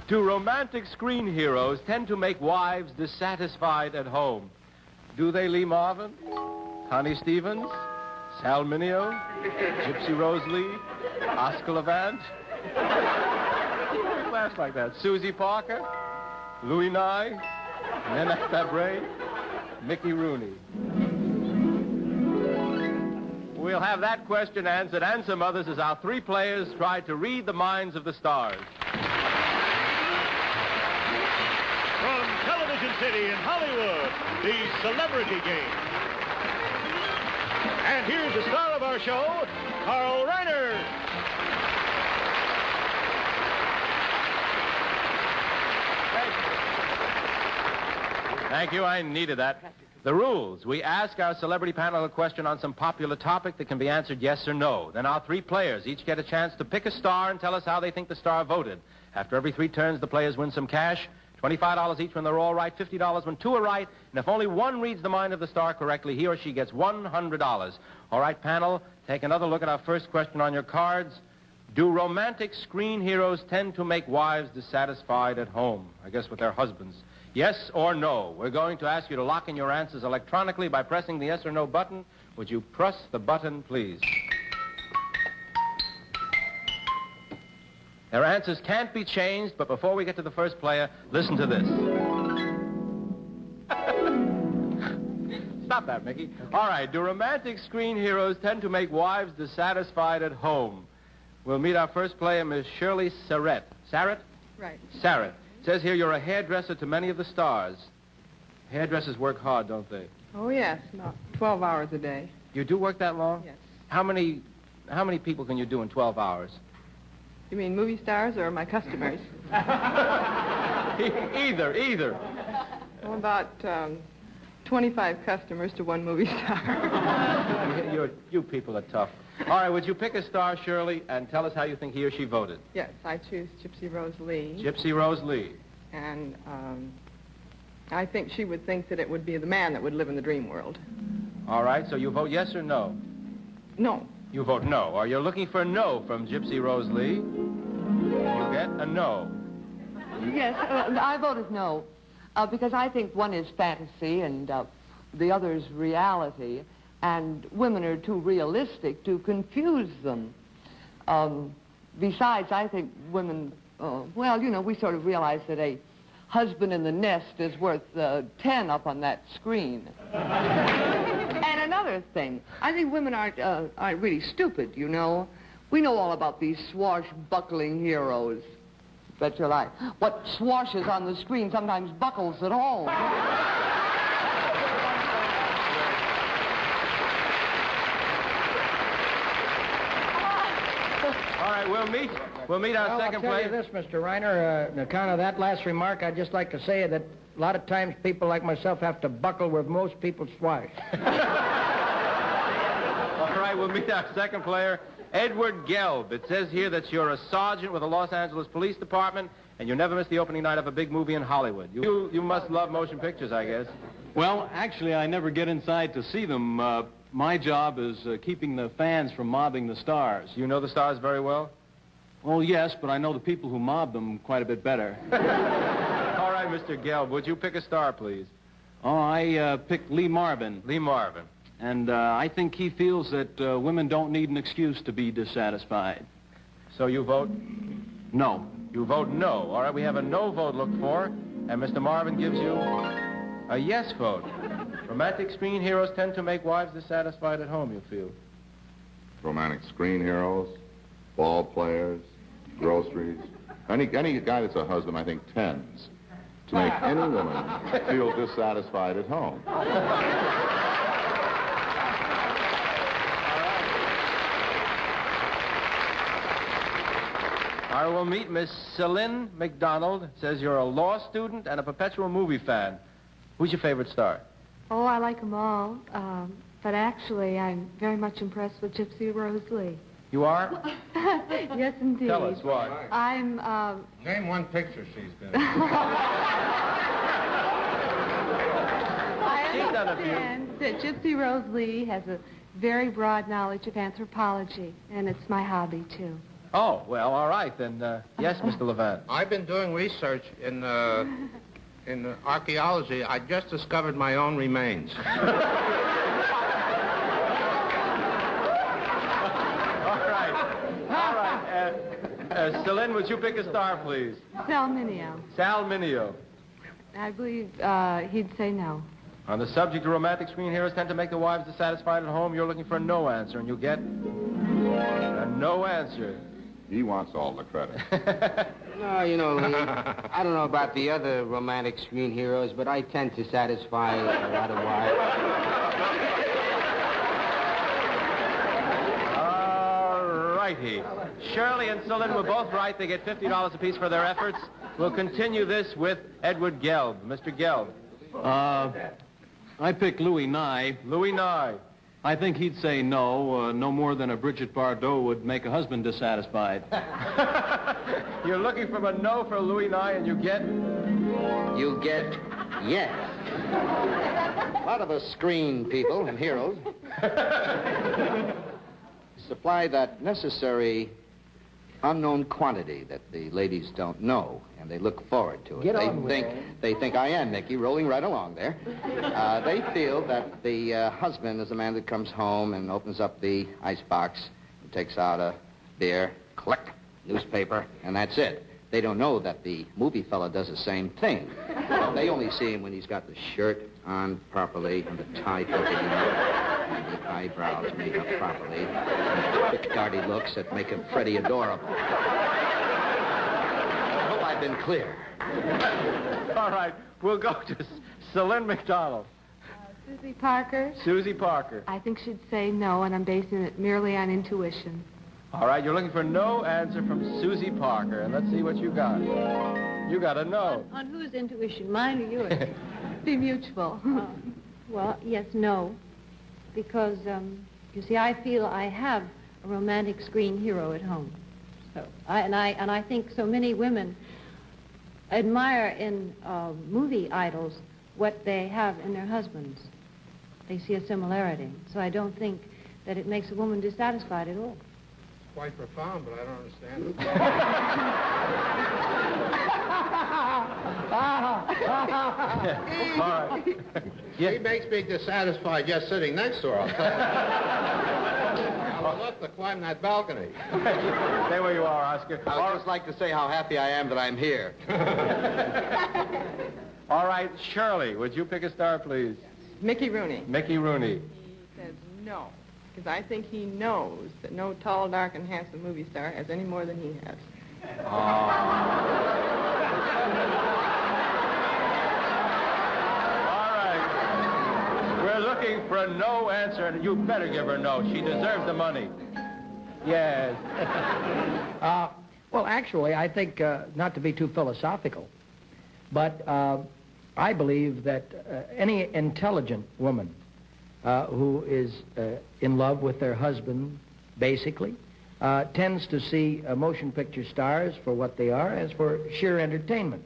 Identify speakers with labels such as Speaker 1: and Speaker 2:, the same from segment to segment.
Speaker 1: Do romantic screen heroes tend to make wives dissatisfied at home? Do they, Lee Marvin? Connie Stevens? Sal Mineo? Gypsy Rose Lee? Oscar Levant? Who laughs like that? Susie Parker? Louis Nye? Nana Fabre? Mickey Rooney? We'll have that question answered and some others as our three players try to read the minds of the stars.
Speaker 2: From Television City in Hollywood, the Celebrity Game. And here's the star of our show, Carl Reiner.
Speaker 1: Thank you. I needed that. The rules. We ask our celebrity panel a question on some popular topic that can be answered yes or no. Then our three players each get a chance to pick a star and tell us how they think the star voted. After every 3 turns, the players win some cash. $25 each when they're all right, $50 when 2 are right, and if only one reads the mind of the star correctly, he or she gets $100. All right, panel, take another look at our first question on your cards. Do romantic screen heroes tend to make wives dissatisfied at home? I guess with their husbands. Yes or no? We're going to ask you to lock in your answers electronically by pressing the yes or no button. Would you press the button, please? Their answers can't be changed, but before we get to the first player, listen to this. Stop that, Mickey. All right, do romantic screen heroes tend to make wives dissatisfied at home? We'll meet our first player, Miss Shirley Sarrett. Sarrett?
Speaker 3: Right.
Speaker 1: Sarrett. It says here you're a hairdresser to many of the stars. Hairdressers work hard, don't they?
Speaker 3: Oh, yes. About 12 hours a day.
Speaker 1: You do work that long?
Speaker 3: Yes.
Speaker 1: How many people can you do in 12 hours?
Speaker 3: You mean movie stars or my customers?
Speaker 1: Either.
Speaker 3: Well, about 25 customers to 1 movie star.
Speaker 1: You people are tough. All right, would you pick a star, Shirley, and tell us how you think he or she voted?
Speaker 3: Yes, I choose Gypsy Rose Lee.
Speaker 1: Gypsy Rose Lee.
Speaker 3: And I think she would think that it would be the man that would live in the dream world.
Speaker 1: All right, so you vote yes or no?
Speaker 3: No.
Speaker 1: You vote no. Or you're looking for no from Gypsy Rose Lee. You get a no.
Speaker 4: Yes, I voted no, because I think one is fantasy and the other's reality, and women are too realistic to confuse them. Besides, I think women, well, you know, we sort of realize that a husband in the nest is worth 10 up on that screen. And another thing, I think women aren't really stupid, you know. We know all about these swashbuckling heroes. Bet your life. What swashes on the screen sometimes buckles at home.
Speaker 1: All right, we'll meet our second player.
Speaker 5: I'll tell you this, Mr. Reiner, on account of that last remark, I'd just like to say that a lot of times people like myself have to buckle where most people swash.
Speaker 1: All right, we'll meet our second player, Edward Gelb. It says here that you're a sergeant with the Los Angeles Police Department, and you never miss the opening night of a big movie in Hollywood. You must love motion pictures, I guess.
Speaker 6: Well, actually, I never get inside to see them. My job is keeping the fans from mobbing the stars.
Speaker 1: You know the stars very well?
Speaker 6: Oh, yes, but I know the people who mob them quite a bit better.
Speaker 1: All right, Mr. Gelb, would you pick a star, please?
Speaker 6: Oh, I picked Lee Marvin.
Speaker 1: Lee Marvin.
Speaker 6: And I think he feels that women don't need an excuse to be dissatisfied.
Speaker 1: So you vote?
Speaker 6: No.
Speaker 1: You vote no. All right, we have a no vote looked for, and Mr. Marvin gives you a yes vote. Romantic screen heroes tend to make wives dissatisfied at home, you feel?
Speaker 7: Romantic screen heroes, ball players, groceries. Any guy that's a husband, I think, tends to make any woman feel dissatisfied at home.
Speaker 1: All right, we'll meet Miss Celine McDonald. It says you're a law student and a perpetual movie fan. Who's your favorite star?
Speaker 8: Oh, I like them all. But actually, I'm very much impressed with Gypsy Rose Lee.
Speaker 1: You are?
Speaker 8: Yes, indeed.
Speaker 1: Tell us why.
Speaker 8: I'm,
Speaker 5: Name one picture she's been in.
Speaker 8: I understand that Gypsy Rose Lee has a very broad knowledge of anthropology, and it's my hobby, too.
Speaker 1: Oh, well, all right, then, yes, Mr. Levant.
Speaker 9: I've been doing research in archaeology. I just discovered my own remains.
Speaker 1: All right. Celine, would you pick a star, please?
Speaker 8: Sal Mineo.
Speaker 1: Sal Mineo.
Speaker 8: I believe he'd say no.
Speaker 1: On the subject of romantic screen heroes tend to make the wives dissatisfied at home, you're looking for a no answer, and you get a no answer.
Speaker 7: He wants all the credit.
Speaker 10: No, you know, Lee, I don't know about the other romantic screen heroes, but I tend to satisfy a lot of wives.
Speaker 1: All righty. Shirley and Celine were both right. They get $50 apiece for their efforts. We'll continue this with Edward Gelb. Mr. Gelb.
Speaker 6: I picked Louis Nye.
Speaker 1: Louis Nye.
Speaker 6: I think he'd say no. No more than a Bridget Bardot would make a husband dissatisfied.
Speaker 1: You're looking for a no for Louis Nye, and you get?
Speaker 10: You get yes. A lot of us screen people and heroes supply that necessary unknown quantity that the ladies don't know, and they look forward to it. They think I am Mickey, rolling right along there. They feel that the husband is the man that comes home and opens up the icebox and takes out a beer, click, newspaper, and that's it. They don't know that the movie fella does the same thing. Well, they only see him when he's got the shirt on properly and the tie fitting and the eyebrows made up properly and the quick, darty looks that make him Freddie adorable. I hope I've been clear.
Speaker 1: All right, we'll go to Celine McDonald.
Speaker 8: Susie Parker.
Speaker 1: Susie Parker.
Speaker 8: I think she'd say no, and I'm basing it merely on intuition.
Speaker 1: All right, you're looking for no answer from Susie Parker, and let's see what you got. You got a no.
Speaker 11: On whose intuition, mine or yours?
Speaker 8: Be mutual.
Speaker 11: Well, yes, no. Because, you see, I feel I have a romantic screen hero at home. So, I think so many women admire in movie idols what they have in their husbands. They see a similarity. So I don't think that it makes a woman dissatisfied at all.
Speaker 9: Quite profound, but I don't understand it.
Speaker 1: All right. Yeah.
Speaker 9: He makes me dissatisfied just sitting next to her, I'll tell you. Now, we'll look to climb that balcony.
Speaker 1: Stay where you are, Oscar.
Speaker 10: I would just like to say how happy I am that I'm here.
Speaker 1: All right, Shirley, would you pick a star, please?
Speaker 3: Mickey Rooney.
Speaker 1: Mickey Rooney.
Speaker 3: He says no, because I think he knows that no tall, dark, and handsome movie star has any more than he has.
Speaker 1: All right. We're looking for a no answer, and you better give her no. She deserves the money. Yes.
Speaker 5: Well, actually, I think, not to be too philosophical, but I believe that any intelligent woman who is in love with their husband, basically, tends to see motion picture stars for what they are as for sheer entertainment.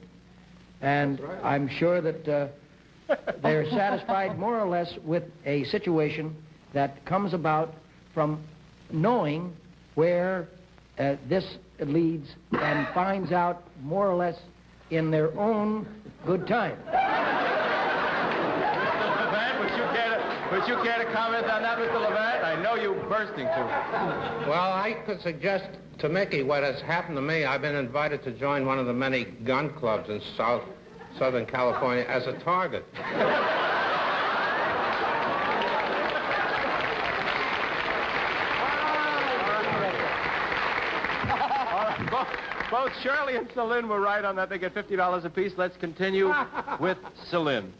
Speaker 5: And I'm sure that they're satisfied more or less with a situation that comes about from knowing where this leads and finds out more or less in their own good time.
Speaker 1: Would you care to comment on that, Mr. Levant? I know you're bursting to.
Speaker 9: Well, I could suggest to Mickey what has happened to me. I've been invited to join one of the many gun clubs in Southern California as a target.
Speaker 1: Both Shirley and Celine were right on that. They get $50 apiece. Let's continue with Celine.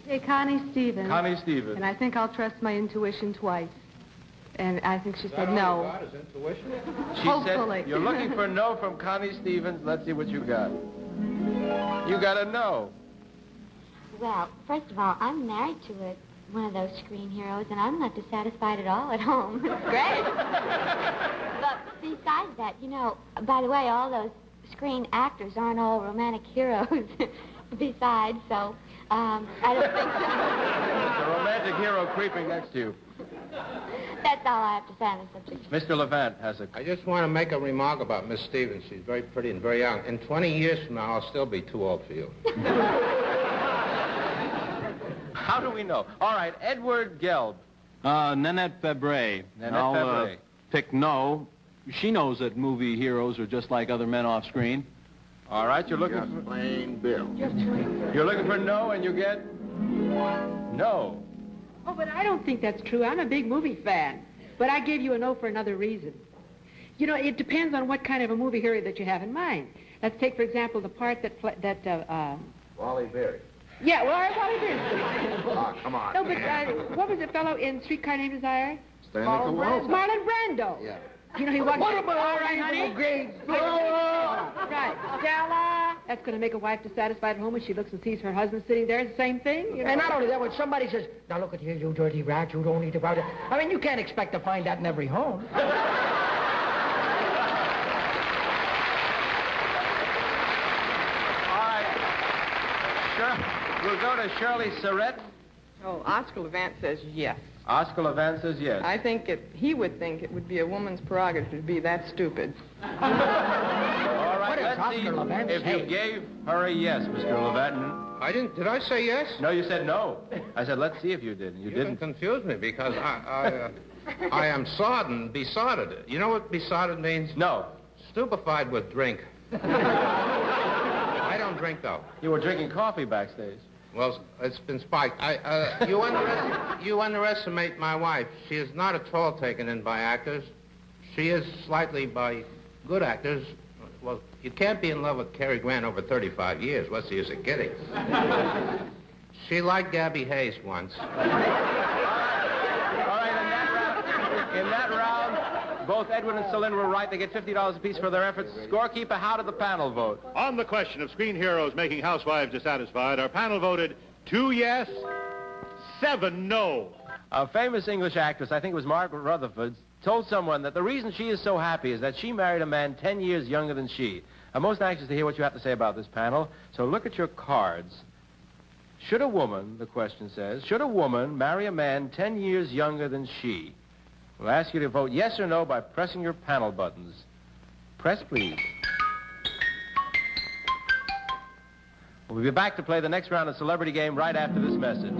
Speaker 8: Hey, Connie Stevens.
Speaker 1: Connie Stevens.
Speaker 8: And I think I'll trust my intuition twice. And I think she said no.
Speaker 9: Is intuition?
Speaker 1: She
Speaker 8: Hopefully.
Speaker 1: said, you're looking for a no from Connie Stevens. Let's see what you got. You got a no.
Speaker 12: Well, first of all, I'm married to one of those screen heroes, and I'm not dissatisfied at all at home. It's great. But besides that, you know, by the way, all those screen actors aren't all romantic heroes besides, so I don't think so.
Speaker 1: There's a romantic hero creeping next to you.
Speaker 12: That's all I have to say on the subject.
Speaker 1: Mr. Levant has a...
Speaker 9: I just want to make a remark about Miss Stevens. She's very pretty and very young. In 20 years from now, I'll still be too old for you.
Speaker 1: How do we know? All right, Edward Gelb.
Speaker 6: Nanette Fabre.
Speaker 1: Nanette Fabre.
Speaker 6: Pick no. She knows that movie heroes are just like other men off screen.
Speaker 1: All right, you're looking
Speaker 7: Just
Speaker 1: for...
Speaker 7: plain Bill.
Speaker 1: You're looking for no, and you get... No.
Speaker 13: Oh, but I don't think that's true. I'm a big movie fan. But I gave you a no for another reason. You know, it depends on what kind of a movie hero that you have in mind. Let's take, for example, the part that
Speaker 7: Wally Berry.
Speaker 13: Yeah, well, I want to do.
Speaker 7: Ah, come on.
Speaker 13: No, but what was the fellow in Streetcar Named Desire?
Speaker 7: Stanley Kowalski.
Speaker 13: Marlon Brando.
Speaker 7: Yeah.
Speaker 13: You know, he walks...
Speaker 5: What about
Speaker 13: all right, honey?
Speaker 5: great...
Speaker 13: Right. Stella. That's going to make a wife dissatisfied at home when she looks and sees her husband sitting there. It's the same thing. You know?
Speaker 5: And not only that, when somebody says, now look at here, you dirty rat, you don't eat about it. I mean, you can't expect to find that in every home.
Speaker 1: All right. Sure. We'll go to Shirley Surratt.
Speaker 3: Oh, Oscar Levant says yes.
Speaker 1: Oscar Levant says yes.
Speaker 3: I think he would think it would be a woman's prerogative to be that stupid.
Speaker 1: All right,
Speaker 5: What
Speaker 1: let's
Speaker 5: does
Speaker 1: see
Speaker 5: Oscar Levant
Speaker 1: if
Speaker 5: say?
Speaker 1: you gave her a yes, Mr. Levant.
Speaker 9: I didn't... Did I say yes?
Speaker 1: No, you said no. I said, let's see if you did. You
Speaker 9: You
Speaker 1: didn't.
Speaker 9: can confuse me because I am sodden, besotted. You know what besotted means?
Speaker 1: No.
Speaker 9: Stupefied with drink. I don't drink, though.
Speaker 1: You were drinking coffee backstage.
Speaker 9: Well, it's been spiked. You underestimate my wife. She is not at all taken in by actors. She is slightly by good actors. Well, you can't be in love with Cary Grant over 35 years. What's the use of kidding? She liked Gabby Hayes once.
Speaker 1: All right, in that round, both Edwin and Celine were right. They get $50 apiece for their efforts. Scorekeeper, how did the panel vote?
Speaker 2: On the question of screen heroes making housewives dissatisfied, our panel voted 2 yes, 7 no.
Speaker 1: A famous English actress, I think it was Margaret Rutherford, told someone that the reason she is so happy is that she married a man 10 years younger than she. I'm most anxious to hear what you have to say about this panel, so look at your cards. Should a woman, the question says, should a woman marry a man 10 years younger than she? We'll ask you to vote yes or no by pressing your panel buttons. Press, please. We'll be back to play the next round of Celebrity Game right after this message.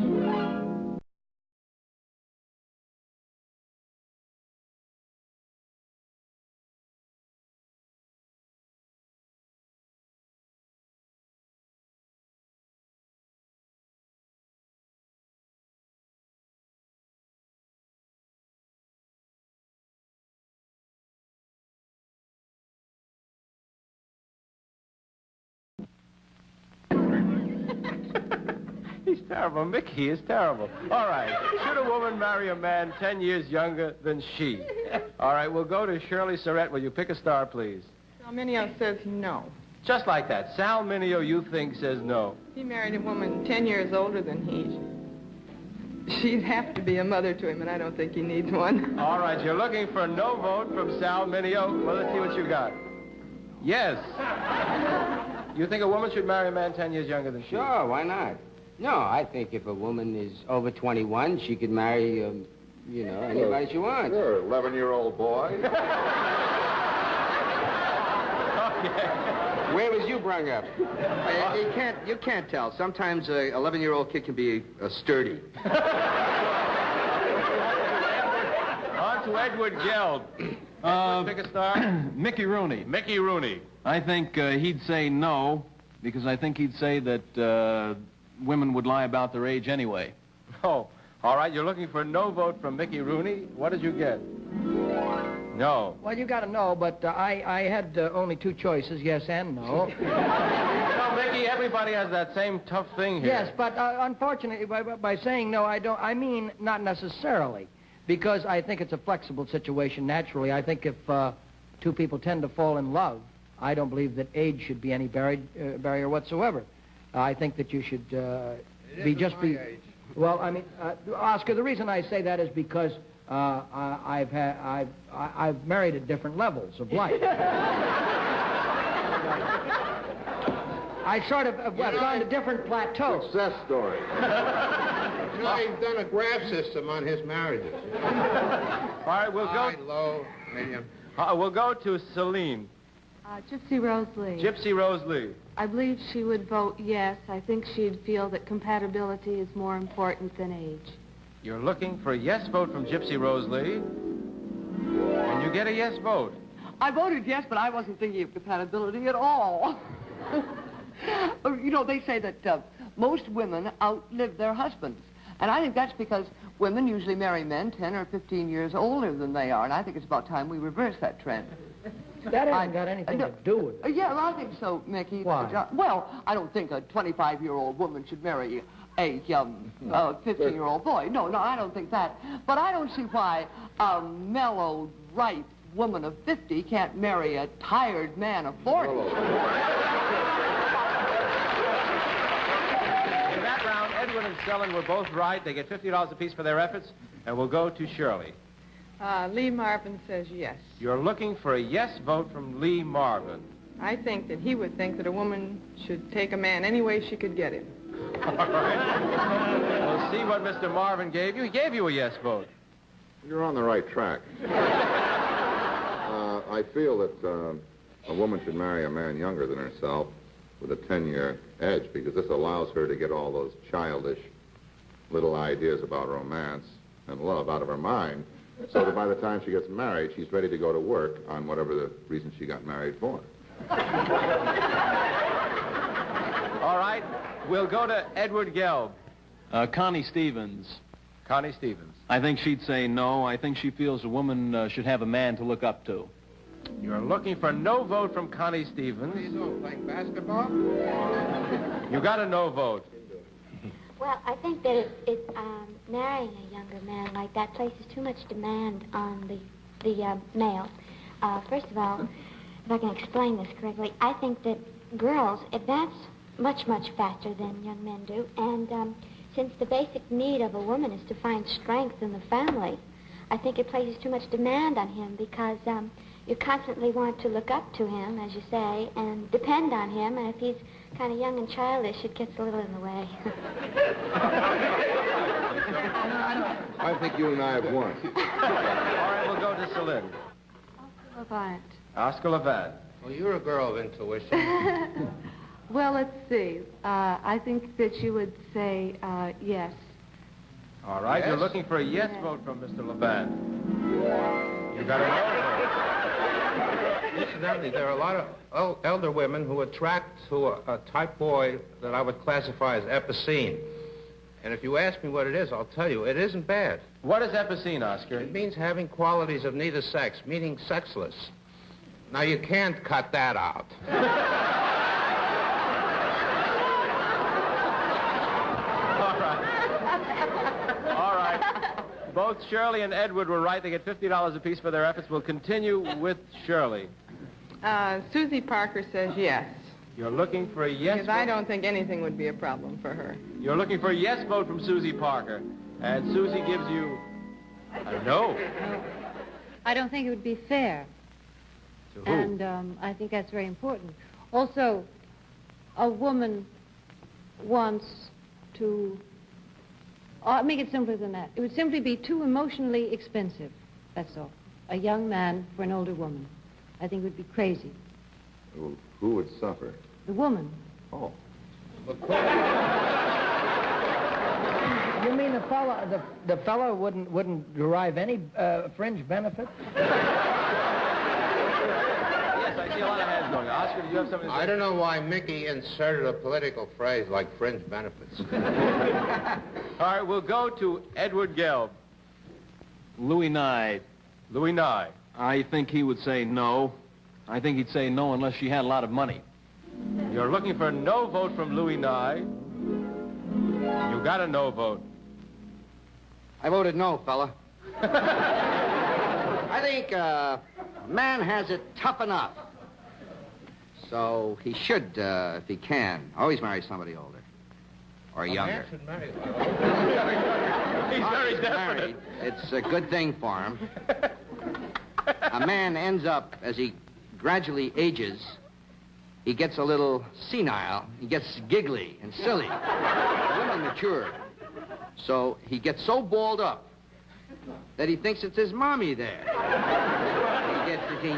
Speaker 1: He's terrible. Mickey is terrible. All right. Should a woman marry a man 10 years younger than she? All right, we'll go to Shirley Surratt. Will you pick a star, please?
Speaker 3: Sal Mineo says no.
Speaker 1: Just like that. Sal Mineo, you think, says no.
Speaker 3: He married a woman 10 years older than he. She'd have to be a mother to him, and I don't think he needs one.
Speaker 1: All right, you're looking for a no vote from Sal Mineo. Well, let's see what you got. Yes. You think a woman should marry a man 10 years younger than she?
Speaker 10: Sure, why not? No, I think if a woman is over 21, she could marry, anybody she wants.
Speaker 7: Sure, 11-year-old boy.
Speaker 1: Okay.
Speaker 10: Where was you brung up? You can't tell. Sometimes a 11-year-old kid can be sturdy.
Speaker 1: On to Edward Gelb. Pick a star.
Speaker 6: Mickey Rooney.
Speaker 1: Mickey Rooney.
Speaker 6: I think he'd say no, because I think he'd say that women would lie about their age anyway.
Speaker 1: Oh, all right, you're looking for a no vote from Mickey Rooney. What did you get? No.
Speaker 5: Well, you got to know, but I had only two choices, yes and no.
Speaker 1: No, Mickey, everybody has that same tough thing here.
Speaker 5: Yes, but unfortunately, by saying no, I mean not necessarily, because I think it's a flexible situation naturally. I think if two people tend to fall in love, I don't believe that age should be any barrier whatsoever. I think that you should be. Well, I mean, Oscar, the reason I say that is because I've married at different levels of life. I sort of have gone to different plateaus.
Speaker 7: Success story.
Speaker 9: No, he's done a graph system on his marriages.
Speaker 1: All right, we'll
Speaker 9: High,
Speaker 1: go.
Speaker 9: low, medium.
Speaker 1: We'll go to Celine.
Speaker 8: Gypsy Rose Lee.
Speaker 1: Gypsy Rose Lee.
Speaker 8: I believe she would vote yes. I think she'd feel that compatibility is more important than age.
Speaker 1: You're looking for a yes vote from Gypsy Rose Lee, and you get a yes vote.
Speaker 4: I voted yes, but I wasn't thinking of compatibility at all. You know, they say that most women outlive their husbands. And I think that's because women usually marry men 10 or 15 years older than they are. And I think it's about time we reverse that trend.
Speaker 5: That hasn't got anything to do with it.
Speaker 4: Yeah, well, I think so, Mickey.
Speaker 5: Why?
Speaker 4: Well, I don't think a 25-year-old woman should marry a 15-year-old boy. No, I don't think that. But I don't see why a mellow, ripe woman of 50 can't marry a tired man of 40.
Speaker 1: In that round, Edwin and Stellan were both right. They get $50 apiece for their efforts, and we'll go to Shirley.
Speaker 3: Lee Marvin says yes.
Speaker 1: You're looking for a yes vote from Lee Marvin.
Speaker 3: I think that he would think that a woman should take a man any way she could get him.
Speaker 1: All right. We'll see what Mr. Marvin gave you. He gave you a yes vote.
Speaker 7: You're on the right track. I feel that a woman should marry a man younger than herself with a 10-year edge, because this allows her to get all those childish little ideas about romance and love out of her mind, so that by the time she gets married, she's ready to go to work on whatever the reason she got married for.
Speaker 1: All right. We'll go to Edward Gelb.
Speaker 6: Connie Stevens.
Speaker 1: Connie Stevens.
Speaker 6: I think she'd say no. I think she feels a woman should have a man to look up to.
Speaker 1: You're looking for no vote from Connie Stevens.
Speaker 9: What are you doing, playing basketball?
Speaker 1: You got a no vote.
Speaker 12: Well, I think that marrying a younger man like that places too much demand on the male. First of all, if I can explain this correctly, I think that girls advance much, much faster than young men do. And since the basic need of a woman is to find strength in the family, I think it places too much demand on him, because you constantly want to look up to him, as you say, and depend on him. And if he's kind of young and childish, it gets a little in the way.
Speaker 7: I think you and I have won.
Speaker 1: All right, we'll go to Celine.
Speaker 8: Levant.
Speaker 1: Oscar Levant.
Speaker 9: Well, you're a girl of intuition.
Speaker 8: Well, let's see. I think that you would say yes.
Speaker 1: All right,
Speaker 9: Yes?
Speaker 1: you're looking for a yes vote from Mr. Levant. You got a no
Speaker 9: Incidentally, there are a lot of elder women who attract to a type boy that I would classify as epicene. And if you ask me what it is, I'll tell you, it isn't bad.
Speaker 1: vote. What is epicene, Oscar?
Speaker 9: It means having qualities of neither sex, meaning sexless. Now, you can't cut that out.
Speaker 1: All right. Both Shirley and Edward were right. They get $50 apiece for their efforts. We'll continue with Shirley.
Speaker 3: Susie Parker says yes.
Speaker 1: You're looking for a yes
Speaker 3: Because
Speaker 1: vote?
Speaker 3: I don't think anything would be a problem for her.
Speaker 1: You're looking for a yes vote from Susie Parker. And Susie gives you a no.
Speaker 11: I don't think it would be fair.
Speaker 1: To who?
Speaker 11: And I think that's very important. Also, a woman wants to... I'll make it simpler than that. It would simply be too emotionally expensive. That's all. A young man for an older woman. I think it would be crazy.
Speaker 7: Who would suffer?
Speaker 11: The woman.
Speaker 7: Oh.
Speaker 5: You mean the fella wouldn't derive any fringe benefit?
Speaker 1: Yes, I see a lot of hands going. Oscar, do you have something to say?
Speaker 9: I don't know why Mickey inserted a political phrase like fringe benefits.
Speaker 1: All right, we'll go to Edward Gelb.
Speaker 6: Louis Nye.
Speaker 1: Louis Nye.
Speaker 6: I think he would say no. I think he'd say no unless she had a lot of money.
Speaker 1: You're looking for a no vote from Louis Nye. You got a no vote.
Speaker 10: I voted no, fella. I think a man has it tough enough. So he should, if he can, always marry somebody older. Or younger.
Speaker 9: A man should marry.
Speaker 1: He's very desperate.
Speaker 10: Married, it's a good thing for him. A man ends up, as he gradually ages, he gets a little senile. He gets giggly and silly. A woman matured. So he gets so balled up that he thinks it's his mommy there. He gets to say,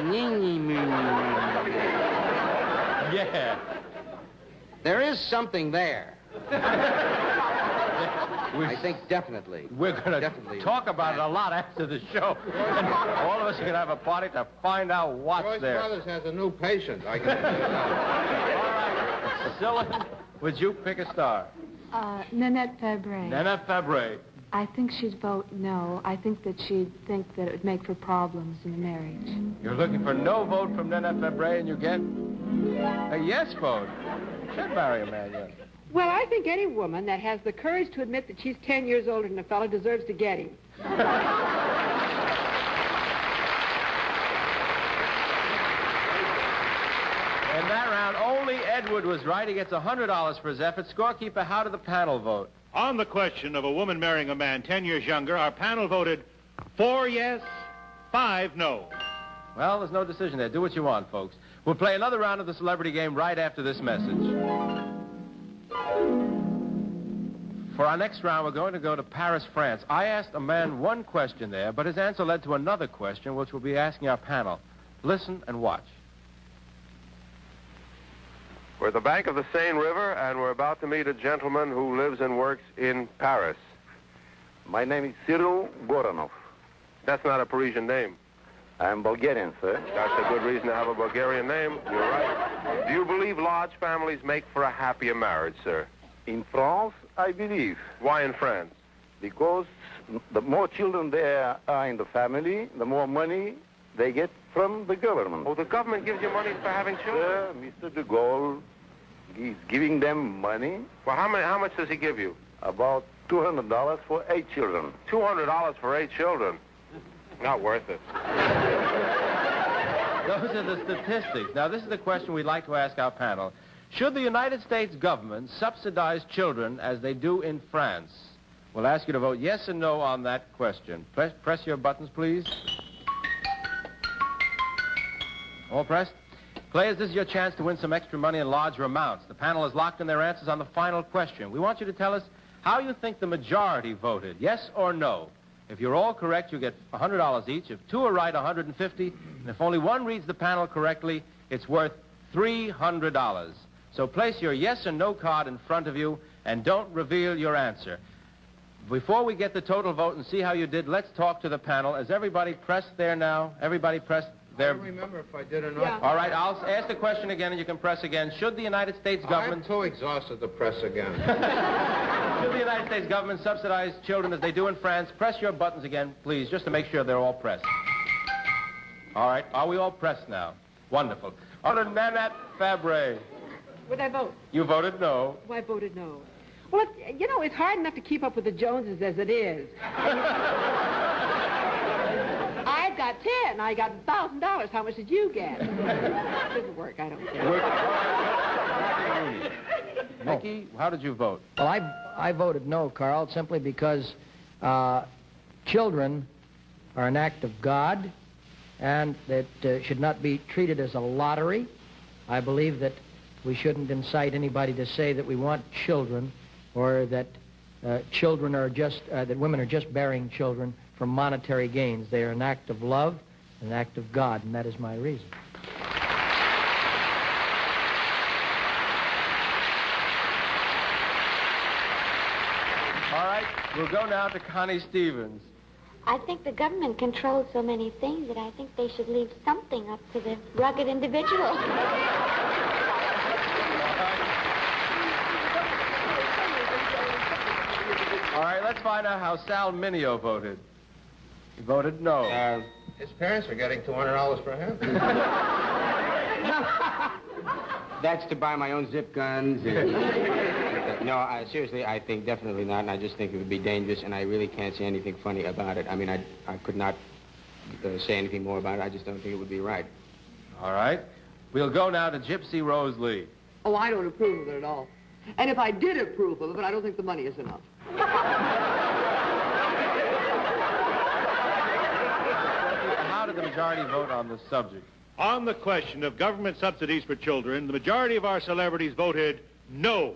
Speaker 1: Yeah.
Speaker 10: There is something there. I think definitely.
Speaker 1: We're going to talk about it a lot after the show. And all of us are going to have a party to find out what's
Speaker 9: Royce
Speaker 1: there.
Speaker 9: Brothers has a new patient. I can tell you that.
Speaker 1: All right. Scylla, would you pick a star?
Speaker 8: Nanette Fabre.
Speaker 1: Nanette Fabre.
Speaker 8: I think she'd vote no. I think that she'd think that it would make for problems in the marriage.
Speaker 1: You're looking for no vote from Nanette Fabre, and you get a yes vote. Should marry a man, yes.
Speaker 13: Well, I think any woman that has the courage to admit that she's 10 years older than a fellow deserves to get him.
Speaker 1: In that round, only Edward was right. He gets $100 for his efforts. Scorekeeper, how did the panel vote?
Speaker 2: On the question of a woman marrying a man 10 years younger, our panel voted 4 yes, 5 no.
Speaker 1: Well, there's no decision there. Do what you want, folks. We'll play another round of the celebrity game right after this message. For our next round, we're going to go to Paris, France. I asked a man one question there, but his answer led to another question, which we'll be asking our panel. Listen and watch.
Speaker 14: We're at the bank of the Seine River, and we're about to meet a gentleman who lives and works in Paris.
Speaker 15: My name is Cyril Goranov.
Speaker 14: That's not a Parisian name.
Speaker 15: I'm Bulgarian, sir.
Speaker 14: That's a good reason to have a Bulgarian name. You're right. Do you believe large families make for a happier marriage, sir?
Speaker 15: In France, I believe.
Speaker 14: Why in France?
Speaker 15: Because the more children there are in the family, the more money they get from the government.
Speaker 14: Oh, the government gives you money for having children?
Speaker 15: Sir, Mr. de Gaulle, he's giving them money.
Speaker 14: Well, how much does he give you?
Speaker 15: About $200 for 8 children.
Speaker 14: $200 for 8 children? Not worth it.
Speaker 1: Those are the statistics. Now, this is the question we'd like to ask our panel. Should the United States government subsidize children as they do in France? We'll ask you to vote yes and no on that question. Press your buttons, please. All pressed? Players, this is your chance to win some extra money in larger amounts. The panel is locked in their answers on the final question. We want you to tell us how you think the majority voted, yes or no. If you're all correct, you get $100 each. If 2 are right, $150. And if only one reads the panel correctly, it's worth $300. So place your yes and no card in front of you and don't reveal your answer. Before we get the total vote and see how you did, let's talk to the panel. Has everybody pressed there now? Everybody pressed there?
Speaker 9: I don't remember if I did or not.
Speaker 1: Yeah. All right, I'll ask the question again and you can press again. Should the United States government...
Speaker 9: I'm too exhausted to press again.
Speaker 1: Should the United States government subsidize children as they do in France? Press your buttons again, please, just to make sure they're all pressed. All right, are we all pressed now? Wonderful. Under Nanette Fabre.
Speaker 13: Would I vote?
Speaker 1: You voted no.
Speaker 13: Well, I voted no. Well, you know, it's hard enough to keep up with the Joneses as it is. I got 10. I got $1,000. How much did you get? It didn't work. I don't care.
Speaker 1: Mickey, how did you vote?
Speaker 5: Well, I voted no, Carl, simply because children are an act of God, and that should not be treated as a lottery. I believe that we shouldn't incite anybody to say that we want children, or that children are just, that women are just bearing children for monetary gains. They are an act of love, an act of God, and that is my reason.
Speaker 1: All right, we'll go now to Connie Stevens.
Speaker 12: I think the government controls so many things that I think they should leave something up to the rugged individual.
Speaker 1: All right, let's find out how Sal Mineo voted. He voted no.
Speaker 9: His parents are getting $200 for him.
Speaker 10: That's to buy my own zip guns. No, seriously, I think definitely not, and I just think it would be dangerous, and I really can't say anything funny about it. I mean, I could not say anything more about it. I just don't think it would be right.
Speaker 1: All right. We'll go now to Gypsy Rose Lee.
Speaker 4: Oh, I don't approve of it at all. And if I did approve of it, I don't think the money is enough.
Speaker 1: How did the majority vote on the subject?
Speaker 2: On the question of government subsidies for children, the majority of our celebrities voted no.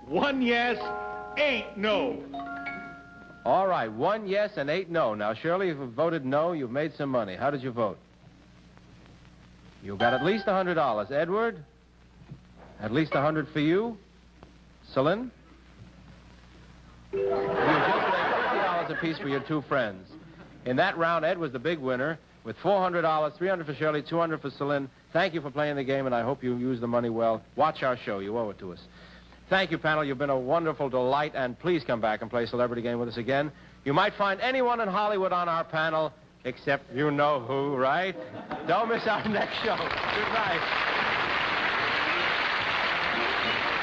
Speaker 2: 1 yes, 8 no.
Speaker 1: All right, 1 yes and 8 no. Now, Shirley, if you voted no, you've made some money. How did you vote? You got at least $100. Edward? At least $100 for you? Celine? You just made $50 apiece for your two friends. In that round, Ed was the big winner with $400, $300 for Shirley, $200 for Celine. Thank you for playing the game, and I hope you use the money well. Watch our show. You owe it to us. Thank you, panel. You've been a wonderful delight, and please come back and play Celebrity Game with us again. You might find anyone in Hollywood on our panel, except you know who, right? Don't miss our next show. Good night.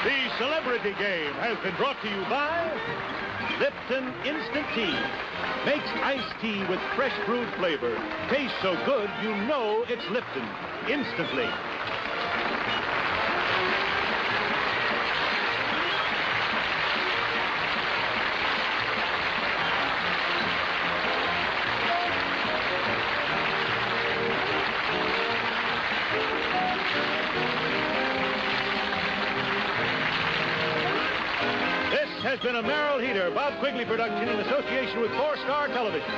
Speaker 2: The Celebrity Game has been brought to you by Lipton Instant Tea. Makes iced tea with fresh brewed flavor. Tastes so good, you know it's Lipton. Instantly. Has been a Merrill Heater, Bob Quigley production in association with 4-Star Television.